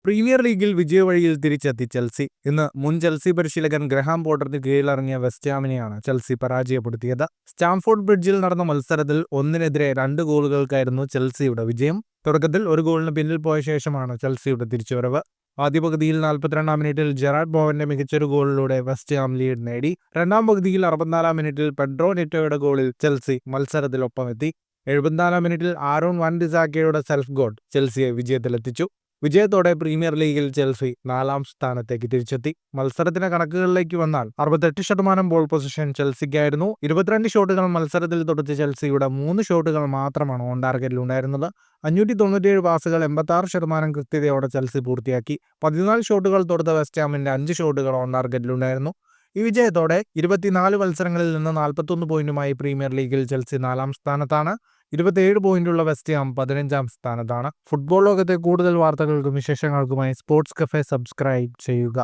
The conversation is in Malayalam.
പ്രീമിയർ ലീഗിൽ വിജയവഴിയിൽ തിരിച്ചെത്തി ചെൽസി. ഇന്ന് മുൻ ചെൽസി പരിശീലകൻ ഗ്രഹാം പോട്ടറിന് കീഴിലിറങ്ങിയ വെസ്റ്റ് ഹാമിനെയാണ് ചെൽസി പരാജയപ്പെടുത്തിയത്. സ്റ്റാംഫോർഡ് ബ്രിഡ്ജിൽ നടന്ന മത്സരത്തിൽ 1-നെതിരെ 2 ഗോളുകൾക്കായിരുന്നു ചെൽസിയുടെ വിജയം. തുടക്കത്തിൽ 1 ഗോളിന് പിന്നിൽ പോയ ശേഷമാണ് ചെൽസിയുടെ തിരിച്ചുവരവ്. ആദ്യ പകുതിയിൽ 42-ാം മിനിറ്റിൽ ജെറാർഡ് ബോവന്റെ മികച്ചൊരു ഗോളിലൂടെ വെസ്റ്റ് ഹാം ലീഡ് നേടി. രണ്ടാം പകുതിയിൽ 64-ാം മിനിറ്റിൽ പെഡ്രോ നെറ്റോയുടെ ഗോളിൽ ചെൽസി മത്സരത്തിലൊപ്പമെത്തി. 74-ാം മിനിറ്റിൽ ആരോൺ വൻ ബിസാക്കയുടെ സെൽഫ് ഗോൾ ചെൽസിയെ വിജയത്തിലെത്തിച്ചു. വിജയത്തോടെ പ്രീമിയർ ലീഗിൽ ചെൽസി 4-ാം സ്ഥാനത്തേക്ക് തിരിച്ചെത്തി. മത്സരത്തിന്റെ കണക്കുകളിലേക്ക് വന്നാൽ 68% ബോൾ പൊസിഷൻ ചെൽസിക്കായിരുന്നു. 22 ഷോട്ടുകൾ മത്സരത്തിൽ തൊടുത്ത ചെൽസിയുടെ 3 ഷോട്ടുകൾ മാത്രമാണ് ഓൺ ടാർഗറ്റിൽ ഉണ്ടായിരുന്നത്. 597 പാസുകൾ 86% കൃത്യതയോടെ ചെൽസി പൂർത്തിയാക്കി. 14 ഷോട്ടുകൾ തൊടുത്ത വെസ്റ്റ് ഹാമിന്റെ 5 ഷോട്ടുകൾ ഓൺ ടാർഗറ്റിലുണ്ടായിരുന്നു. ഈ വിജയത്തോടെ 24 മത്സരങ്ങളിൽ നിന്ന് 41 പോയിന്റുമായി പ്രീമിയർ ലീഗിൽ ചെൽസി 4-ാം സ്ഥാനത്താണ്. 27 പോയിന്റുള്ള വെസ്റ്റ് ഹാം 15-ാം സ്ഥാനത്താണ്. ഫുട്ബോൾ ലോകത്തെ കൂടുതൽ വാർത്തകൾക്കും വിശേഷങ്ങൾക്കുമായി സ്പോർട്സ് കഫേ സബ്സ്ക്രൈബ് ചെയ്യുക.